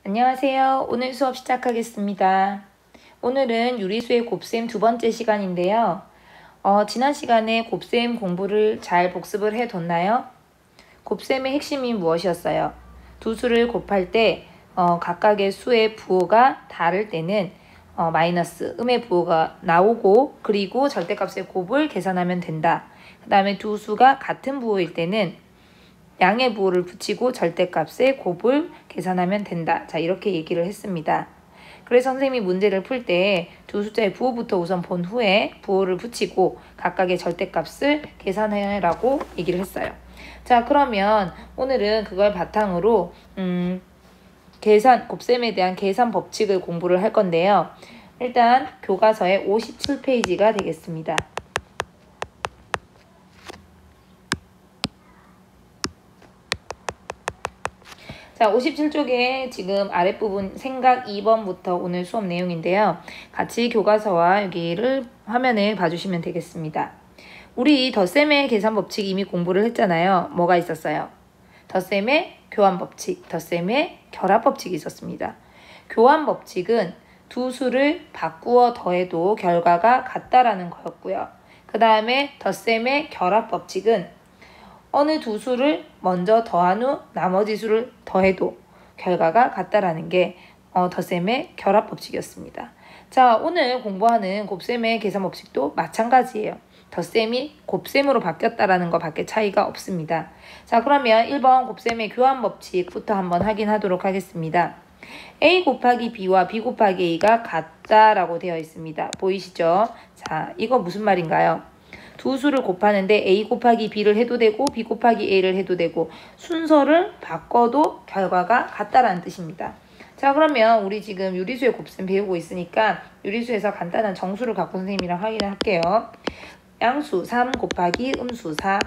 안녕하세요. 오늘 수업 시작하겠습니다. 오늘은 유리수의 곱셈 두 번째 시간인데요. 지난 시간에 곱셈 공부를 잘 복습을 해뒀나요? 곱셈의 핵심이 무엇이었어요? 두 수를 곱할 때 각각의 수의 부호가 다를 때는 마이너스, 음의 부호가 나오고 그리고 절대값의 곱을 계산하면 된다. 그 다음에 두 수가 같은 부호일 때는 양의 부호를 붙이고 절대값의 곱을 계산하면 된다. 자, 이렇게 얘기를 했습니다. 그래서 선생님이 문제를 풀 때 두 숫자의 부호부터 우선 본 후에 부호를 붙이고 각각의 절대값을 계산해라고 얘기를 했어요. 자, 그러면 오늘은 그걸 바탕으로 곱셈에 대한 계산 법칙을 공부를 할 건데요. 일단 교과서의 57페이지가 되겠습니다. 자, 57쪽에 지금 아랫부분 생각 2번부터 오늘 수업 내용인데요. 같이 교과서와 여기를 화면을 봐주시면 되겠습니다. 우리 덧셈의 계산 법칙 이미 공부를 했잖아요. 뭐가 있었어요? 덧셈의 교환 법칙, 덧셈의 결합 법칙이 있었습니다. 교환 법칙은 두 수를 바꾸어 더해도 결과가 같다라는 거였고요. 그 다음에 덧셈의 결합 법칙은 어느 두 수를 먼저 더한 후 나머지 수를 더해도 결과가 같다라는 게 덧셈의 결합 법칙이었습니다. 자, 오늘 공부하는 곱셈의 계산 법칙도 마찬가지예요. 덧셈이 곱셈으로 바뀌었다라는 것밖에 차이가 없습니다. 자, 그러면 1번 곱셈의 교환 법칙부터 한번 확인하도록 하겠습니다. A 곱하기 B와 B 곱하기 A가 같다라고 되어 있습니다. 보이시죠? 자, 이거 무슨 말인가요? 두 수를 곱하는데 A 곱하기 B를 해도 되고 B 곱하기 A를 해도 되고 순서를 바꿔도 결과가 같다라는 뜻입니다. 자, 그러면 우리 지금 유리수의 곱셈 배우고 있으니까 유리수에서 간단한 정수를 갖고 선생님이랑 확인을 할게요. 양수 3 곱하기 음수 4.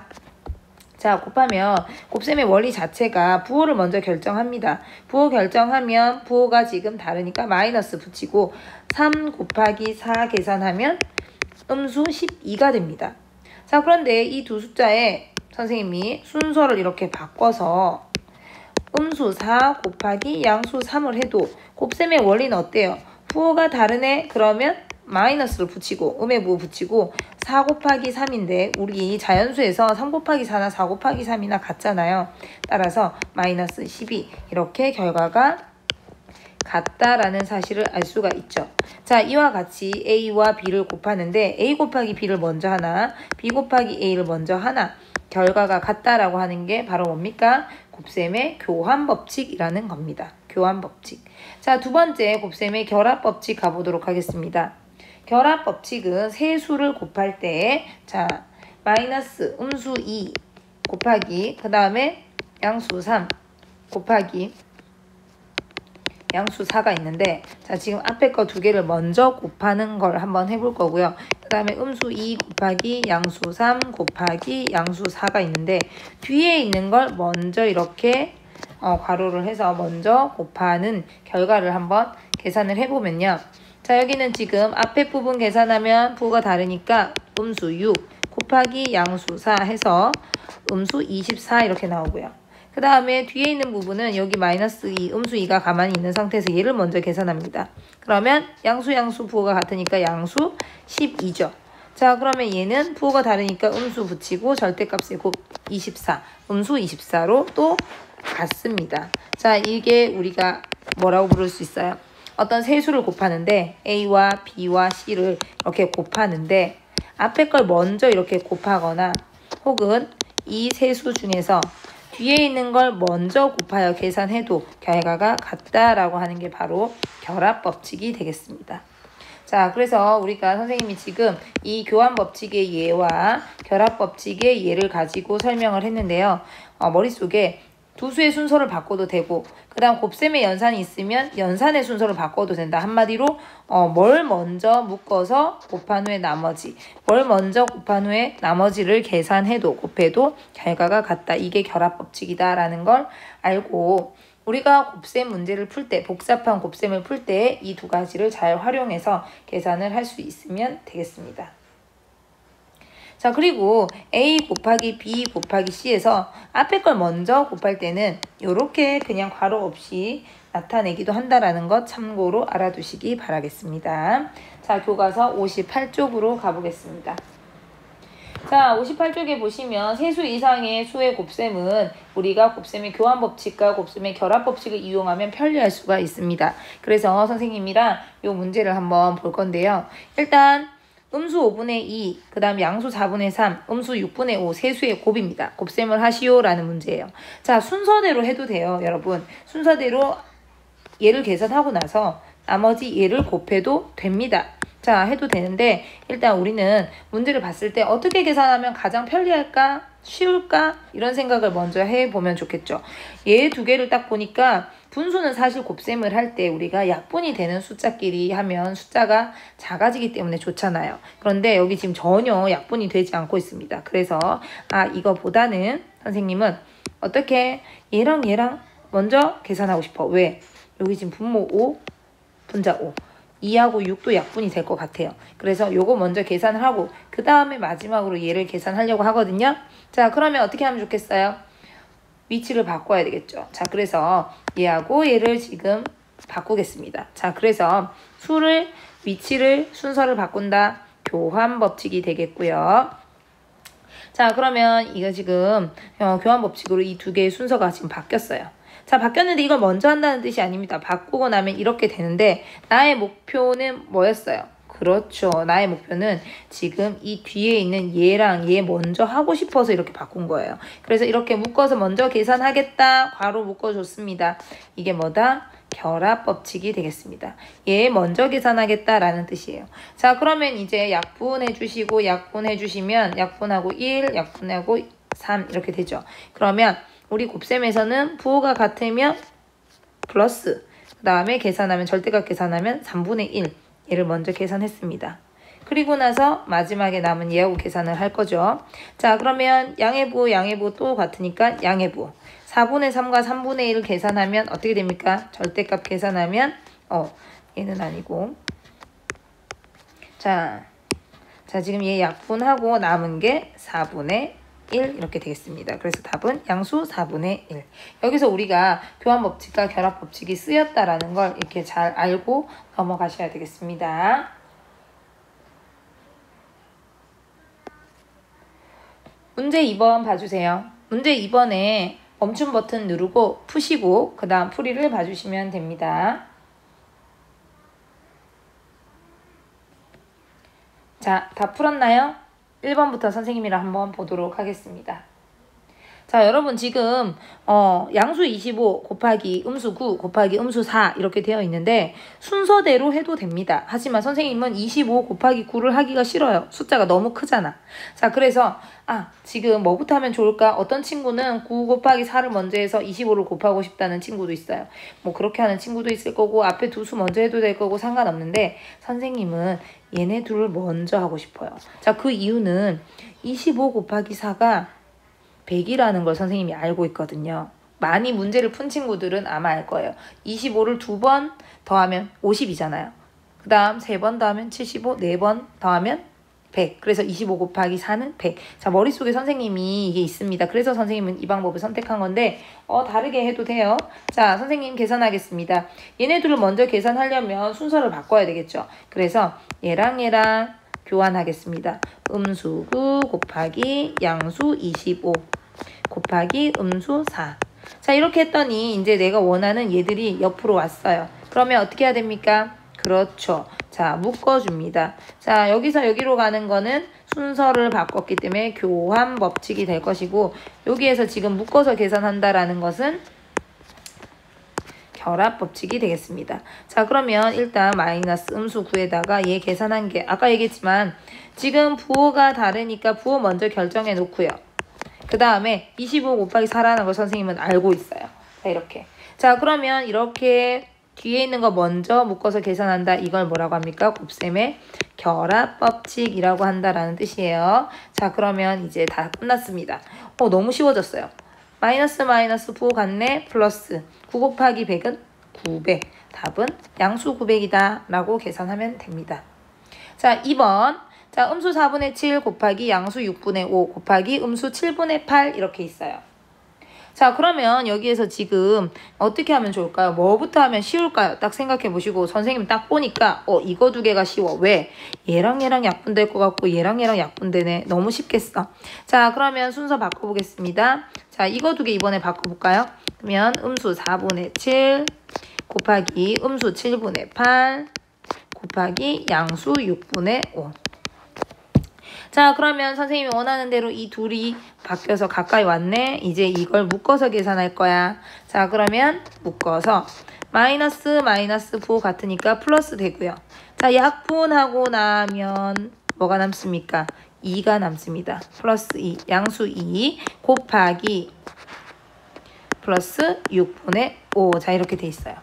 자, 곱하면 곱셈의 원리 자체가 부호를 먼저 결정합니다. 부호 결정하면 부호가 지금 다르니까 마이너스 붙이고 3 곱하기 4 계산하면 음수 12가 됩니다. 자, 그런데 이 두 숫자에 선생님이 순서를 이렇게 바꿔서 음수 4 곱하기 양수 3을 해도 곱셈의 원리는 어때요? 부호가 다르네? 그러면 마이너스를 붙이고 음의 부호 붙이고 4 곱하기 3인데 우리 자연수에서 3 곱하기 4나 4 곱하기 3이나 같잖아요. 따라서 마이너스 12 이렇게 결과가 같다라는 사실을 알 수가 있죠. 자, 이와 같이 A와 B를 곱하는데 A 곱하기 B를 먼저 하나, B 곱하기 A를 먼저 하나 결과가 같다라고 하는 게 바로 뭡니까? 곱셈의 교환 법칙이라는 겁니다. 교환 법칙. 자, 두 번째 곱셈의 결합 법칙 가보도록 하겠습니다. 결합 법칙은 세 수를 곱할 때 자, 마이너스 음수 2 곱하기 그 다음에 양수 3 곱하기 양수 4가 있는데 자, 지금 앞에 거 두 개를 먼저 곱하는 걸 한번 해볼 거고요. 그 다음에 음수 2 곱하기 양수 3 곱하기 양수 4가 있는데 뒤에 있는 걸 먼저 이렇게 괄호를 해서 먼저 곱하는 결과를 한번 계산을 해보면요. 자, 여기는 지금 앞에 부분 계산하면 부호가 다르니까 음수 6 곱하기 양수 4 해서 음수 24 이렇게 나오고요. 그 다음에 뒤에 있는 부분은 여기 마이너스 2, 음수 2가 가만히 있는 상태에서 얘를 먼저 계산합니다. 그러면 양수 부호가 같으니까 양수 12죠. 자, 그러면 얘는 부호가 다르니까 음수 붙이고 절대값의 곱 24, 음수 24로 또 같습니다. 자, 이게 우리가 뭐라고 부를 수 있어요? 어떤 세 수를 곱하는데 A와 B와 C를 이렇게 곱하는데 앞에 걸 먼저 이렇게 곱하거나 혹은 이 세 수 중에서 뒤에 있는 걸 먼저 곱하여 계산해도 결과가 같다라고 하는 게 바로 결합 법칙이 되겠습니다. 자, 그래서 우리가 선생님이 지금 이 교환 법칙의 예와 결합 법칙의 예를 가지고 설명을 했는데요. 머릿속에 두 수의 순서를 바꿔도 되고 그 다음 곱셈의 연산이 있으면 연산의 순서를 바꿔도 된다. 한마디로 뭘 먼저 묶어서 곱한 후에 나머지 뭘 먼저 곱한 후에 나머지를 계산해도 곱해도 결과가 같다. 이게 결합 법칙이다 라는 걸 알고 우리가 곱셈 문제를 풀 때 복잡한 곱셈을 풀 때 이 두 가지를 잘 활용해서 계산을 할 수 있으면 되겠습니다. 자, 그리고 A 곱하기 B 곱하기 C에서 앞에 걸 먼저 곱할 때는 이렇게 그냥 괄호 없이 나타내기도 한다라는 것 참고로 알아두시기 바라겠습니다. 자, 교과서 58쪽으로 가보겠습니다. 자, 58쪽에 보시면 세수 이상의 수의 곱셈은 우리가 곱셈의 교환법칙과 곱셈의 결합법칙을 이용하면 편리할 수가 있습니다. 그래서 선생님이랑 이 문제를 한번 볼 건데요. 일단 음수 5분의 2, 그 다음 양수 4분의 3, 음수 6분의 5, 세수의 곱입니다. 곱셈을 하시오라는 문제예요. 자, 순서대로 해도 돼요, 여러분. 순서대로 얘를 계산하고 나서 나머지 얘를 곱해도 됩니다. 자, 해도 되는데 일단 우리는 문제를 봤을 때 어떻게 계산하면 가장 편리할까? 쉬울까? 이런 생각을 먼저 해보면 좋겠죠. 얘 두 개를 딱 보니까 분수는 사실 곱셈을 할 때 우리가 약분이 되는 숫자끼리 하면 숫자가 작아지기 때문에 좋잖아요. 그런데 여기 지금 전혀 약분이 되지 않고 있습니다. 그래서 이거보다는 선생님은 어떻게 얘랑 먼저 계산하고 싶어. 왜? 여기 지금 분모 5, 분자 5. 2하고 6도 약분이 될 것 같아요. 그래서 요거 먼저 계산을 하고 그 다음에 마지막으로 얘를 계산하려고 하거든요. 자, 그러면 어떻게 하면 좋겠어요? 위치를 바꿔야 되겠죠. 자, 그래서 얘하고 얘를 지금 바꾸겠습니다. 자, 그래서 위치를 순서를 바꾼다. 교환 법칙이 되겠고요. 자, 그러면 이거 지금 교환 법칙으로 이 두 개의 순서가 지금 바뀌었어요. 자, 바뀌었는데 이걸 먼저 한다는 뜻이 아닙니다. 바꾸고 나면 이렇게 되는데 나의 목표는 뭐였어요? 그렇죠. 나의 목표는 지금 이 뒤에 있는 얘랑 얘 먼저 하고 싶어서 이렇게 바꾼 거예요. 그래서 이렇게 묶어서 먼저 계산하겠다. 괄호 묶어줬습니다. 이게 뭐다? 결합법칙이 되겠습니다. 얘 먼저 계산하겠다라는 뜻이에요. 자, 그러면 이제 약분해 주시고 약분해 주시면 약분하고 1, 약분하고 3 이렇게 되죠. 그러면 우리 곱셈에서는 부호가 같으면 플러스, 그 다음에 계산하면 절대값 계산하면 3분의 1 얘를 먼저 계산했습니다. 그리고 나서 마지막에 남은 얘하고 계산을 할 거죠. 자, 그러면 양해부호 또 같으니까 양해부호 4분의 3과 3분의 1을 계산하면 어떻게 됩니까? 절대값 계산하면 얘는 아니고 자 지금 얘 약분하고 남은 게 4분의 1 이렇게 되겠습니다. 그래서 답은 양수 4분의 1. 여기서 우리가 교환법칙과 결합법칙이 쓰였다라는 걸 이렇게 잘 알고 넘어가셔야 되겠습니다. 문제 2번 봐주세요. 문제 2번에 멈춤 버튼 누르고 푸시고 그 다음 풀이를 봐주시면 됩니다. 자, 다 풀었나요? 1번부터 선생님이랑 한번 보도록 하겠습니다. 자, 여러분 지금 양수 25 곱하기 음수 9 곱하기 음수 4 이렇게 되어 있는데 순서대로 해도 됩니다. 하지만 선생님은 25 곱하기 9를 하기가 싫어요. 숫자가 너무 크잖아. 자, 그래서 지금 뭐부터 하면 좋을까? 어떤 친구는 9 곱하기 4를 먼저 해서 25를 곱하고 싶다는 친구도 있어요. 뭐 그렇게 하는 친구도 있을 거고 앞에 두 수 먼저 해도 될 거고 상관없는데 선생님은 얘네 둘을 먼저 하고 싶어요. 자, 그 이유는 25 곱하기 4가 100이라는 걸 선생님이 알고 있거든요. 많이 문제를 푼 친구들은 아마 알 거예요. 25를 2번 더하면 50이잖아요. 그 다음 3번 더하면 75, 4번 더하면 100. 그래서 25 곱하기 4는 100. 자, 머릿속에 선생님이 이게 있습니다. 그래서 선생님은 이 방법을 선택한 건데 다르게 해도 돼요. 자, 선생님 계산하겠습니다. 얘네들을 먼저 계산하려면 순서를 바꿔야 되겠죠. 그래서 얘랑 교환하겠습니다. 음수 9 곱하기 양수 25 곱하기 음수 4. 자, 이렇게 했더니 이제 내가 원하는 얘들이 옆으로 왔어요. 그러면 어떻게 해야 됩니까? 그렇죠. 자, 묶어줍니다. 자, 여기서 여기로 가는 거는 순서를 바꿨기 때문에 교환 법칙이 될 것이고 여기에서 지금 묶어서 계산한다라는 것은 결합 법칙이 되겠습니다. 자, 그러면 일단 마이너스 음수 9에다가 얘 계산한 게 아까 얘기했지만 지금 부호가 다르니까 부호 먼저 결정해 놓고요. 그 다음에 25 곱하기 4라는 걸 선생님은 알고 있어요. 자, 이렇게. 자, 그러면 이렇게 뒤에 있는 거 먼저 묶어서 계산한다. 이걸 뭐라고 합니까? 곱셈의 결합법칙이라고 한다라는 뜻이에요. 자, 그러면 이제 다 끝났습니다. 너무 쉬워졌어요. 마이너스 부호 같네. 플러스 9 곱하기 100은 900. 답은 양수 900이다 라고 계산하면 됩니다. 자, 2번 자, 음수 4분의 7 곱하기 양수 6분의 5 곱하기 음수 7분의 8 이렇게 있어요. 자, 그러면 여기에서 지금 어떻게 하면 좋을까요? 뭐부터 하면 쉬울까요? 딱 생각해 보시고 선생님 딱 보니까 이거 두 개가 쉬워. 왜? 얘랑 얘랑 약분될 것 같고 얘랑 얘랑 약분되네. 너무 쉽겠어. 자, 그러면 순서 바꿔보겠습니다. 자, 이거 두 개 이번에 바꿔볼까요? 그러면 음수 4분의 7 곱하기 음수 7분의 8 곱하기 양수 6분의 5. 자, 그러면 선생님이 원하는 대로 이 둘이 바뀌어서 가까이 왔네. 이제 이걸 묶어서 계산할 거야. 자, 그러면 묶어서 마이너스 부호 같으니까 플러스 되고요. 자, 약분하고 나면 뭐가 남습니까? 2가 남습니다. 플러스 2, 양수 2 곱하기 플러스 6분의 5. 자, 이렇게 돼 있어요.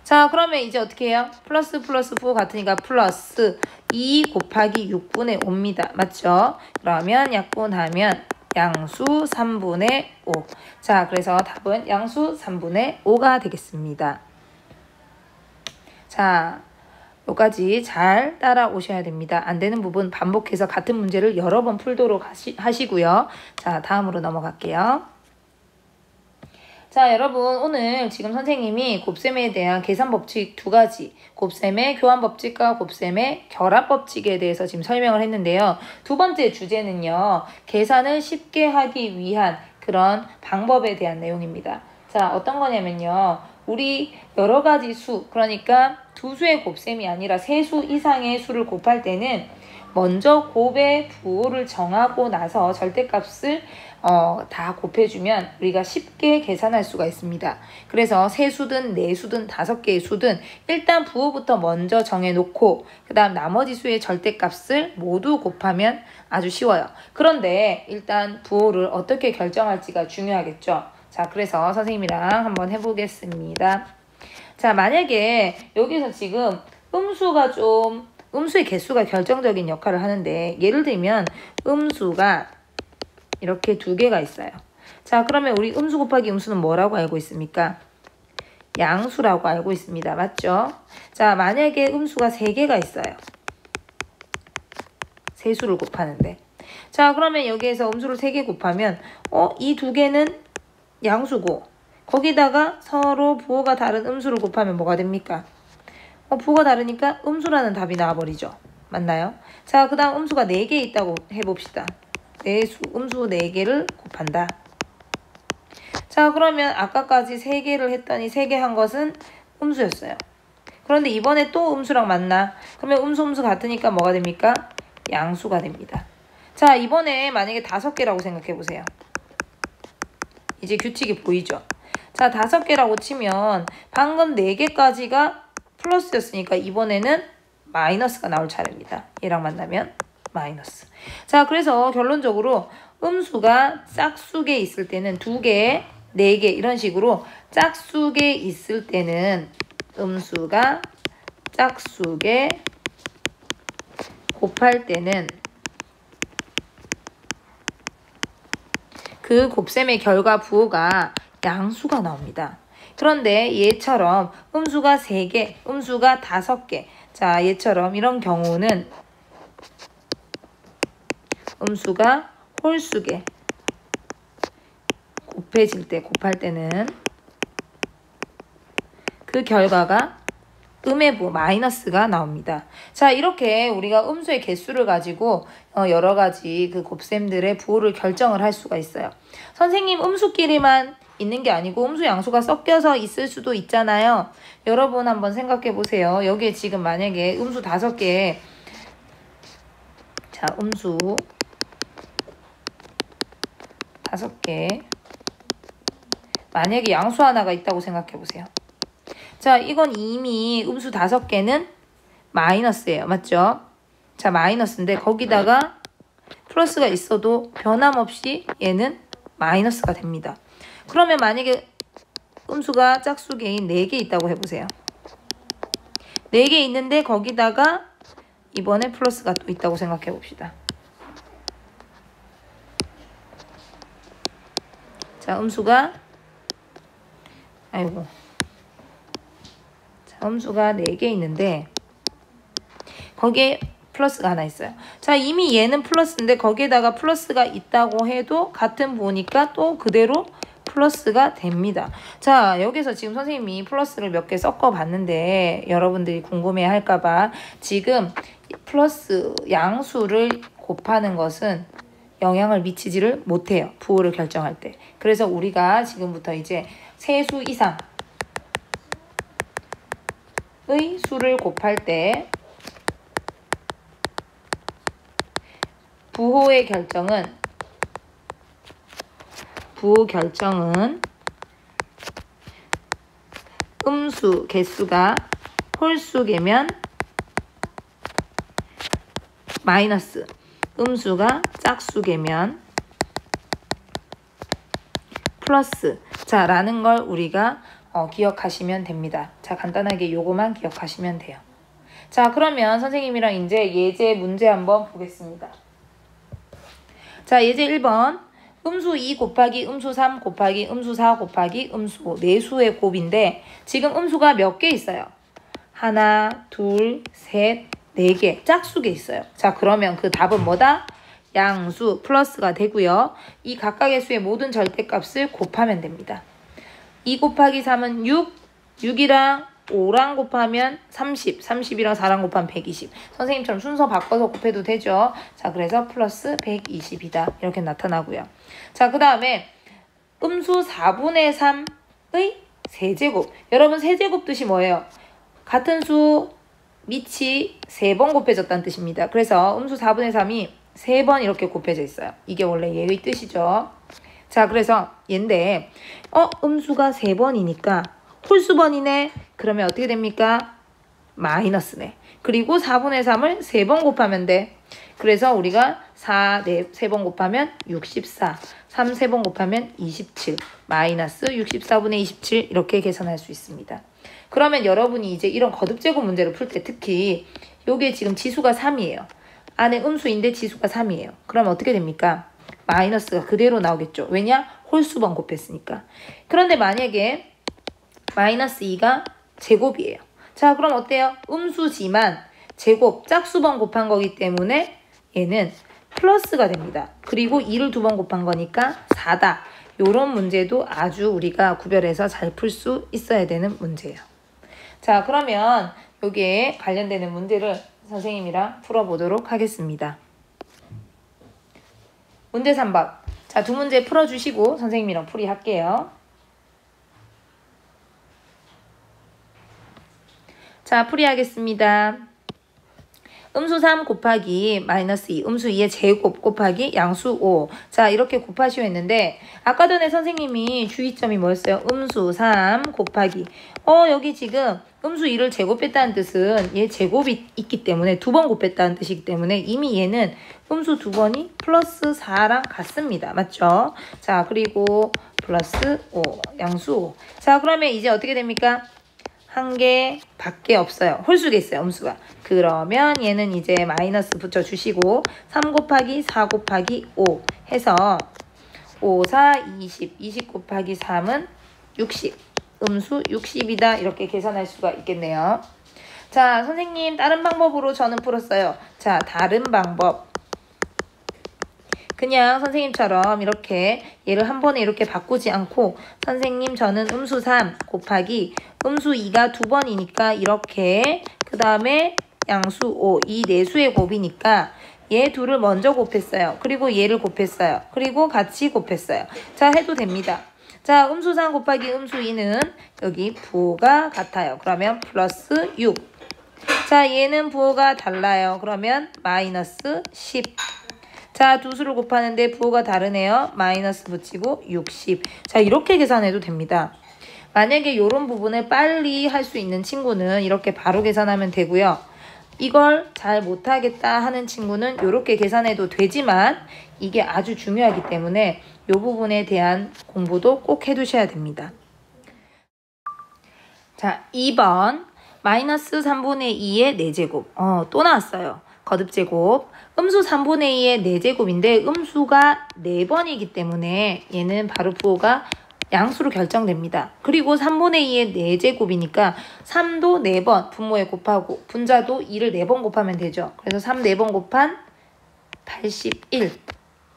자, 그러면 이제 어떻게 해요? 플러스 부호 같으니까 플러스 2 곱하기 6분의 5입니다. 맞죠? 그러면 약분하면 양수 3분의 5. 자, 그래서 답은 양수 3분의 5가 되겠습니다. 자, 여기까지 잘 따라오셔야 됩니다. 안 되는 부분 반복해서 같은 문제를 여러 번 풀도록 하시고요. 자, 다음으로 넘어갈게요. 자, 여러분 오늘 지금 선생님이 곱셈에 대한 계산 법칙 두 가지, 곱셈의 교환 법칙과 곱셈의 결합 법칙에 대해서 지금 설명을 했는데요. 두 번째 주제는요, 계산을 쉽게 하기 위한 그런 방법에 대한 내용입니다. 자, 어떤 거냐면요, 우리 여러 가지 수, 그러니까 두 수의 곱셈이 아니라 세 수 이상의 수를 곱할 때는 먼저 곱의 부호를 정하고 나서 절대값을 다 곱해주면 우리가 쉽게 계산할 수가 있습니다. 그래서 세 수든 네 수든 5개의 수든 일단 부호부터 먼저 정해놓고 그 다음 나머지 수의 절대값을 모두 곱하면 아주 쉬워요. 그런데 일단 부호를 어떻게 결정할지가 중요하겠죠. 자, 그래서 선생님이랑 한번 해보겠습니다. 자, 만약에 여기서 지금 음수의 개수가 결정적인 역할을 하는데, 예를 들면 음수가 이렇게 두 개가 있어요. 자, 그러면 우리 음수 곱하기 음수는 뭐라고 알고 있습니까? 양수라고 알고 있습니다. 맞죠? 자, 만약에 음수가 3개가 있어요. 세 수를 곱하는데. 자, 그러면 여기에서 음수를 3개 곱하면 이 두 개는 양수고 거기다가 서로 부호가 다른 음수를 곱하면 뭐가 됩니까? 부호가 다르니까 음수라는 답이 나와버리죠. 맞나요? 자, 그 다음 음수가 4개 있다고 해봅시다. 음수 4개를 곱한다. 자, 그러면 아까까지 3개를 했더니 3개 한 것은 음수였어요. 그런데 이번에 또 음수랑 만나. 그러면 음수 같으니까 뭐가 됩니까? 양수가 됩니다. 자, 이번에 만약에 5개라고 생각해보세요. 이제 규칙이 보이죠? 자, 5개라고 치면 방금 4개까지가 플러스였으니까 이번에는 마이너스가 나올 차례입니다. 얘랑 만나면 마이너스. 자, 그래서 결론적으로 음수가 짝수게 있을 때는 2개, 4개 이런 식으로 짝수게 있을 때는 음수가 짝수게 곱할 때는 그 곱셈의 결과 부호가 양수가 나옵니다. 그런데 얘처럼 음수가 3개, 음수가 5개. 자, 얘처럼 이런 경우는 음수가 홀수게 곱할 때는 그 결과가 음의 부호 마이너스가 나옵니다. 자, 이렇게 우리가 음수의 개수를 가지고 여러 가지 그 곱셈들의 부호를 결정을 할 수가 있어요. 선생님, 음수끼리만 있는 게 아니고 음수 양수가 섞여서 있을 수도 있잖아요. 여러분 한번 생각해 보세요. 여기에 지금 만약에 음수 5개, 자, 음수 5개, 만약에 양수 하나가 있다고 생각해 보세요. 자, 이건 이미 음수 5개는 마이너스예요. 맞죠? 자, 마이너스인데 거기다가 플러스가 있어도 변함없이 얘는 마이너스가 됩니다. 그러면 만약에 음수가 짝수개인 4개 있다고 해보세요. 4개 있는데 거기다가 이번에 플러스가 또 있다고 생각해 봅시다. 자, 음수가 음수가 4개 있는데 거기에 플러스가 하나 있어요. 자, 이미 얘는 플러스인데 거기에다가 플러스가 있다고 해도 같은 부호니까 또 그대로 플러스가 됩니다. 자, 여기서 지금 선생님이 플러스를 몇 개 섞어 봤는데 여러분들이 궁금해 할까봐 지금 플러스 양수를 곱하는 것은 영향을 미치지를 못해요. 부호를 결정할 때. 그래서 우리가 지금부터 이제 세수 이상의 수를 곱할 때 부호 결정은 음수 개수가 홀수계면 마이너스, 음수가 짝수계면 플러스. 자, 라는 걸 우리가 기억하시면 됩니다. 자, 간단하게 요거만 기억하시면 돼요. 자, 그러면 선생님이랑 이제 예제 문제 한번 보겠습니다. 자, 예제 1번. 음수 2 곱하기 음수 3 곱하기 음수 4 곱하기 음수 5. 네 수의 곱인데 지금 음수가 몇 개 있어요? 하나, 둘, 셋, 네 개. 짝수게 있어요. 자, 그러면 그 답은 뭐다? 양수 플러스가 되고요. 이 각각의 수의 모든 절대값을 곱하면 됩니다. 2 곱하기 3은 6, 6이랑 5랑 곱하면 30, 30이랑 4랑 곱하면 120. 선생님처럼 순서 바꿔서 곱해도 되죠. 자, 그래서 플러스 120이다. 이렇게 나타나고요. 자, 그 다음에 음수 4분의 3의 세제곱. 여러분, 세제곱 뜻이 뭐예요? 같은 수 밑이 3번 곱해졌다는 뜻입니다. 그래서 음수 4분의 3이 3번 이렇게 곱해져 있어요. 이게 원래 얘의 뜻이죠. 자, 그래서 얘인데 음수가 3번이니까 홀수번이네. 그러면 어떻게 됩니까? 마이너스네. 그리고 4분의 3을 3번 곱하면 돼. 그래서 우리가 4, 3번 곱하면 64, 3, 3번 곱하면 27, 마이너스 64분의 27 이렇게 계산할 수 있습니다. 그러면 여러분이 이제 이런 거듭제곱 문제를 풀 때 특히 요게 지금 지수가 3이에요. 안에 음수인데 지수가 3이에요. 그러면 어떻게 됩니까? 마이너스가 그대로 나오겠죠. 왜냐? 홀수번 곱했으니까. 그런데 만약에 마이너스 2가 제곱이에요. 자, 그럼 어때요? 음수지만 제곱, 짝수번 곱한 거기 때문에 얘는 플러스가 됩니다. 그리고 2를 2번 곱한 거니까 4다. 요런 문제도 아주 우리가 구별해서 잘 풀 수 있어야 되는 문제예요. 자, 그러면 여기에 관련되는 문제를 선생님이랑 풀어보도록 하겠습니다. 문제 3번. 자, 두 문제 풀어주시고 선생님이랑 풀이할게요. 자, 풀이하겠습니다. 음수 3 곱하기 마이너스 2, 음수 2의 제곱 곱하기 양수 5. 자, 이렇게 곱하시오 했는데 아까 전에 선생님이 주의점이 뭐였어요? 음수 3 곱하기 여기 지금 음수 2를 제곱했다는 뜻은 얘 제곱이 있기 때문에 2번 곱했다는 뜻이기 때문에 이미 얘는 음수 2번이 플러스 4랑 같습니다. 맞죠? 자, 그리고 플러스 5, 양수 5. 자, 그러면 이제 어떻게 됩니까? 한 개 밖에 없어요. 홀수가 있어요. 음수가. 그러면 얘는 이제 마이너스 붙여주시고 3 곱하기 4 곱하기 5 해서 5, 4, 20. 20 곱하기 3은 60. 음수 60이다. 이렇게 계산할 수가 있겠네요. 자, 선생님 다른 방법으로 저는 풀었어요. 자, 다른 방법. 그냥 선생님처럼 이렇게 얘를 한 번에 이렇게 바꾸지 않고 선생님 저는 음수 3 곱하기 음수 2가 2번이니까 이렇게 그 다음에 양수 5 이 네 수의 곱이니까 얘 둘을 먼저 곱했어요. 그리고 얘를 곱했어요. 그리고 같이 곱했어요. 자, 해도 됩니다. 자, 음수 3 곱하기 음수 2는 여기 부호가 같아요. 그러면 플러스 6. 자, 얘는 부호가 달라요. 그러면 마이너스 10. 자, 두 수를 곱하는데 부호가 다르네요. 마이너스 붙이고 60. 자, 이렇게 계산해도 됩니다. 만약에 이런 부분을 빨리 할 수 있는 친구는 이렇게 바로 계산하면 되고요. 이걸 잘 못하겠다 하는 친구는 이렇게 계산해도 되지만 이게 아주 중요하기 때문에 이 부분에 대한 공부도 꼭 해두셔야 됩니다. 자, 2번 마이너스 3분의 2의 4제곱. 또 나왔어요. 거듭제곱. 음수 3분의 2의 4제곱인데 음수가 4번이기 때문에 얘는 바로 부호가 양수로 결정됩니다. 그리고 3분의 2의 4제곱이니까 3도 4번 분모에 곱하고 분자도 2를 4번 곱하면 되죠. 그래서 3 4번 곱한 81,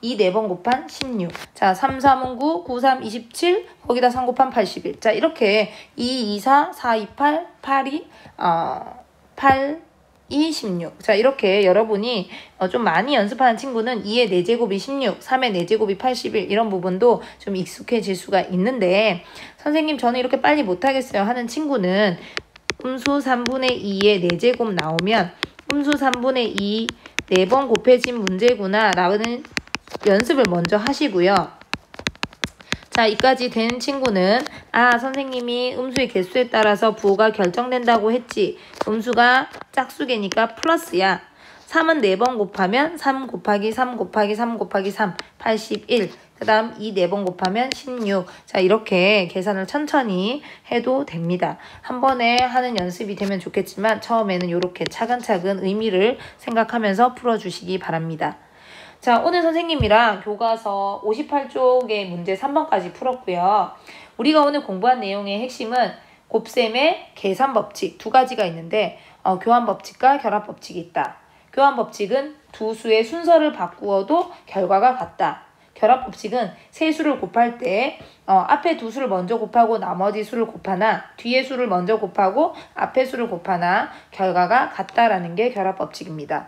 2 4번 곱한 16. 자, 3 3은 9, 9 3 27, 거기다 3 곱한 81. 자, 이렇게 2 2 4, 4 2 8, 8 2, 8 2, 16. 자, 이렇게 여러분이 좀 많이 연습하는 친구는 2의 4제곱이 16, 3의 4제곱이 81 이런 부분도 좀 익숙해질 수가 있는데 선생님 저는 이렇게 빨리 못하겠어요 하는 친구는 음수 3분의 2의 4제곱 나오면 음수 3분의 2 4번 곱해진 문제구나 라는 연습을 먼저 하시고요. 자, 이까지 된 친구는 선생님이 음수의 개수에 따라서 부호가 결정된다고 했지. 음수가 짝수개니까 플러스야. 3은 4번 곱하면 3 곱하기 3 곱하기 3 곱하기 3, 81. 그 다음 2 4번 곱하면 16. 자, 이렇게 계산을 천천히 해도 됩니다. 한 번에 하는 연습이 되면 좋겠지만 처음에는 이렇게 차근차근 의미를 생각하면서 풀어주시기 바랍니다. 자, 오늘 선생님이랑 교과서 58쪽의 문제 3번까지 풀었고요. 우리가 오늘 공부한 내용의 핵심은 곱셈의 계산법칙 두 가지가 있는데 교환법칙과 결합법칙이 있다. 교환법칙은 두 수의 순서를 바꾸어도 결과가 같다. 결합법칙은 세 수를 곱할 때 앞에 두 수를 먼저 곱하고 나머지 수를 곱하나 뒤에 수를 먼저 곱하고 앞에 수를 곱하나 결과가 같다라는 게 결합법칙입니다.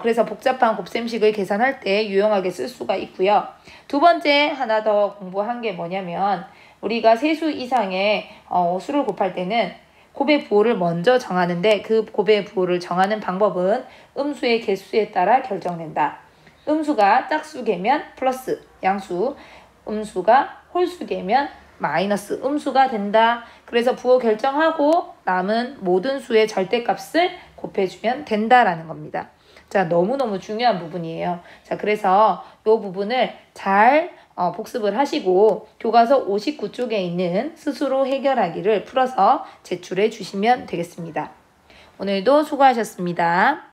그래서 복잡한 곱셈식을 계산할 때 유용하게 쓸 수가 있고요. 두 번째 하나 더 공부한 게 뭐냐면 우리가 세 수 이상의 수를 곱할 때는 곱의 부호를 먼저 정하는데 그 곱의 부호를 정하는 방법은 음수의 개수에 따라 결정된다. 음수가 짝수개면 플러스 양수, 음수가 홀수개면 마이너스 음수가 된다. 그래서 부호 결정하고 남은 모든 수의 절대값을 곱해주면 된다라는 겁니다. 자, 너무너무 중요한 부분이에요. 자, 그래서 이 부분을 잘 복습을 하시고 교과서 59쪽에 있는 스스로 해결하기를 풀어서 제출해 주시면 되겠습니다. 오늘도 수고하셨습니다.